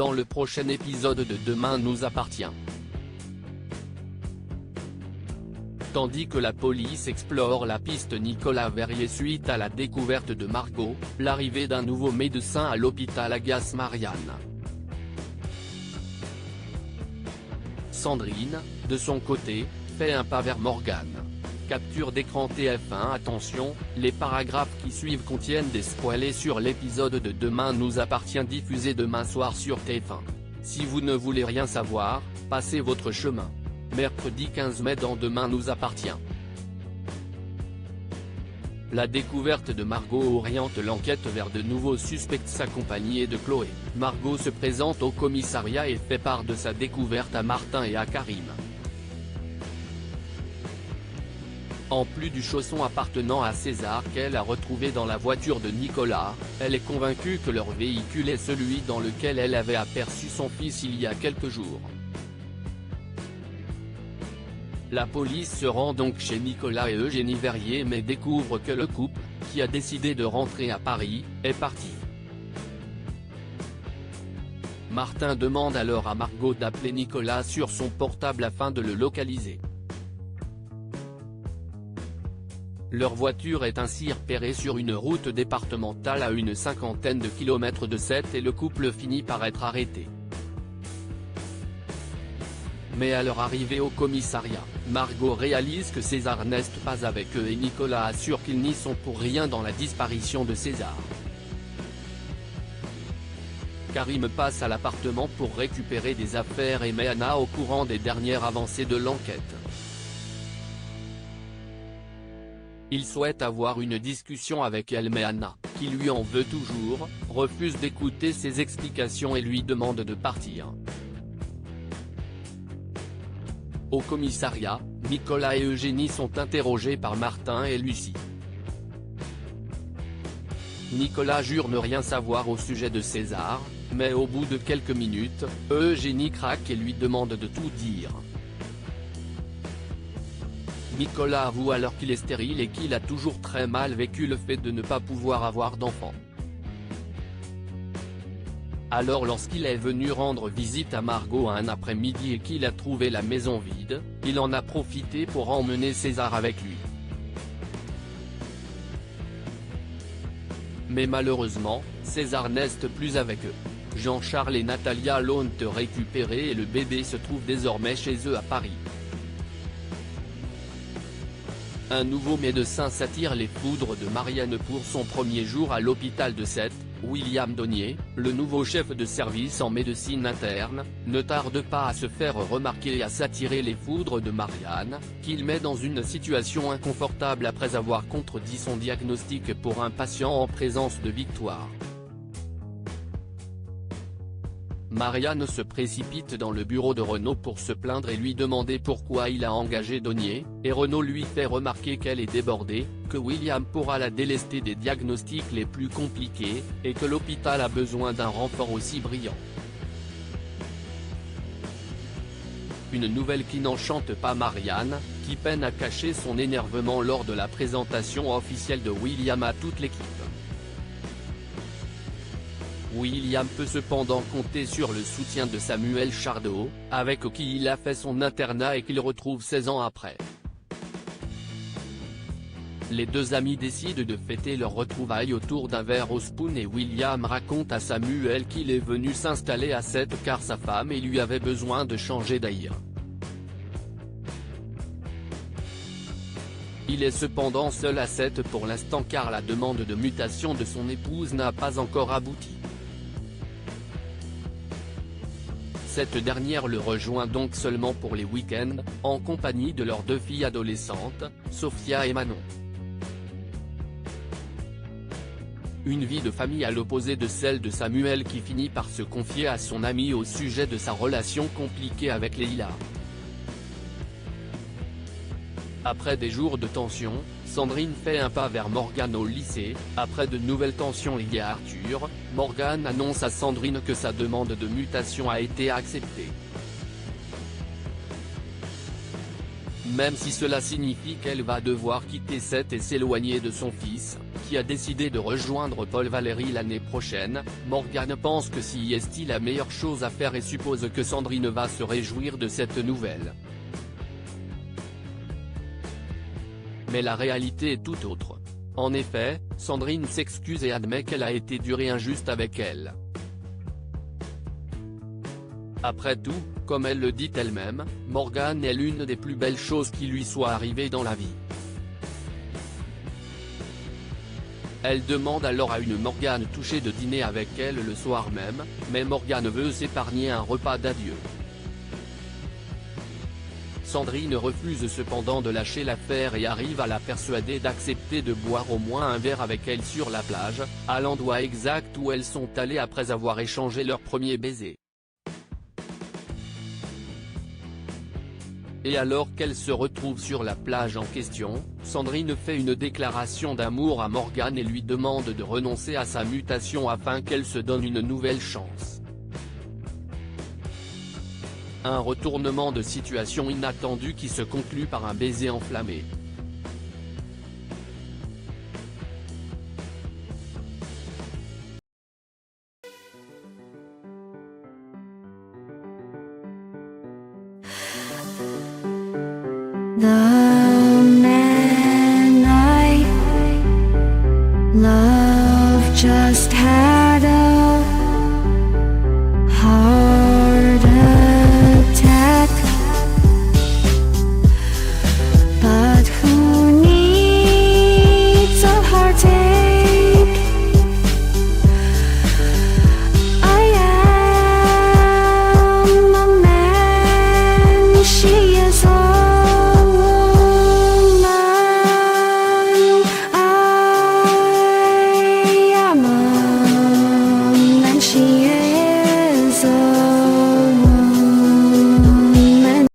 dans le prochain épisode de Demain nous appartient. Tandis que la police explore la piste Nicolas Verrier suite à la découverte de Margot, l'arrivée d'un nouveau médecin à l'hôpital agace Marianne. Sandrine, de son côté, fait un pas vers Morgane. Capture d'écran TF1. Attention, les paragraphes qui suivent contiennent des spoilers sur l'épisode de Demain nous appartient diffusé demain soir sur TF1. Si vous ne voulez rien savoir, passez votre chemin. Mercredi 15 mai dans Demain nous appartient. La découverte de Margot oriente l'enquête vers de nouveaux suspects accompagnés de Chloé. Margot se présente au commissariat et fait part de sa découverte à Martin et à Karim. En plus du chausson appartenant à César qu'elle a retrouvé dans la voiture de Nicolas, elle est convaincue que leur véhicule est celui dans lequel elle avait aperçu son fils il y a quelques jours. La police se rend donc chez Nicolas et Eugénie Verrier mais découvre que le couple, qui a décidé de rentrer à Paris, est parti. Martin demande alors à Margot d'appeler Nicolas sur son portable afin de le localiser. Leur voiture est ainsi repérée sur une route départementale à une cinquantaine de kilomètres de Sète et le couple finit par être arrêté. Mais à leur arrivée au commissariat, Margot réalise que César n'est pas avec eux et Nicolas assure qu'ils n'y sont pour rien dans la disparition de César. Karim passe à l'appartement pour récupérer des affaires et met Anna au courant des dernières avancées de l'enquête. Il souhaite avoir une discussion avec elle mais Anna, qui lui en veut toujours, refuse d'écouter ses explications et lui demande de partir. Au commissariat, Nicolas et Eugénie sont interrogés par Martin et Lucie. Nicolas jure ne rien savoir au sujet de César, mais au bout de quelques minutes, Eugénie craque et lui demande de tout dire. Nicolas avoue alors qu'il est stérile et qu'il a toujours très mal vécu le fait de ne pas pouvoir avoir d'enfant. Alors lorsqu'il est venu rendre visite à Margot un après-midi et qu'il a trouvé la maison vide, il en a profité pour emmener César avec lui. Mais malheureusement, César n'est plus avec eux. Jean-Charles et Natalia l'ont récupéré et le bébé se trouve désormais chez eux à Paris. Un nouveau médecin s'attire les foudres de Marianne pour son premier jour à l'hôpital de Sète. William Donnier, le nouveau chef de service en médecine interne, ne tarde pas à se faire remarquer et à s'attirer les foudres de Marianne, qu'il met dans une situation inconfortable après avoir contredit son diagnostic pour un patient en présence de Victoire. Marianne se précipite dans le bureau de Renaud pour se plaindre et lui demander pourquoi il a engagé Donnier, et Renaud lui fait remarquer qu'elle est débordée, que William pourra la délester des diagnostics les plus compliqués, et que l'hôpital a besoin d'un renfort aussi brillant. Une nouvelle qui n'enchante pas Marianne, qui peine à cacher son énervement lors de la présentation officielle de William à toute l'équipe. William peut cependant compter sur le soutien de Samuel Chardot, avec qui il a fait son internat et qu'il retrouve 16 ans après. Les deux amis décident de fêter leur retrouvaille autour d'un verre au spoon et William raconte à Samuel qu'il est venu s'installer à Sète car sa femme lui avait besoin de changer d'air. Il est cependant seul à Sète pour l'instant car la demande de mutation de son épouse n'a pas encore abouti. Cette dernière le rejoint donc seulement pour les week-ends, en compagnie de leurs deux filles adolescentes, Sophia et Manon. Une vie de famille à l'opposé de celle de Samuel qui finit par se confier à son ami au sujet de sa relation compliquée avec Leila. Après des jours de tension, Sandrine fait un pas vers Morgane au lycée. Après de nouvelles tensions liées à Arthur, Morgane annonce à Sandrine que sa demande de mutation a été acceptée. Même si cela signifie qu'elle va devoir quitter Sète et s'éloigner de son fils, qui a décidé de rejoindre Paul Valéry l'année prochaine, Morgane pense que si est la meilleure chose à faire et suppose que Sandrine va se réjouir de cette nouvelle. Mais la réalité est tout autre. En effet, Sandrine s'excuse et admet qu'elle a été dure et injuste avec elle. Après tout, comme elle le dit elle-même, Morgane est l'une des plus belles choses qui lui soit arrivée dans la vie. Elle demande alors à une Morgane touchée de dîner avec elle le soir même, mais Morgane veut s'épargner un repas d'adieu. Sandrine refuse cependant de lâcher l'affaire et arrive à la persuader d'accepter de boire au moins un verre avec elle sur la plage, à l'endroit exact où elles sont allées après avoir échangé leur premier baiser. Et alors qu'elle se retrouve sur la plage en question, Sandrine fait une déclaration d'amour à Morgane et lui demande de renoncer à sa mutation afin qu'elle se donne une nouvelle chance. Un retournement de situation inattendu qui se conclut par un baiser enflammé.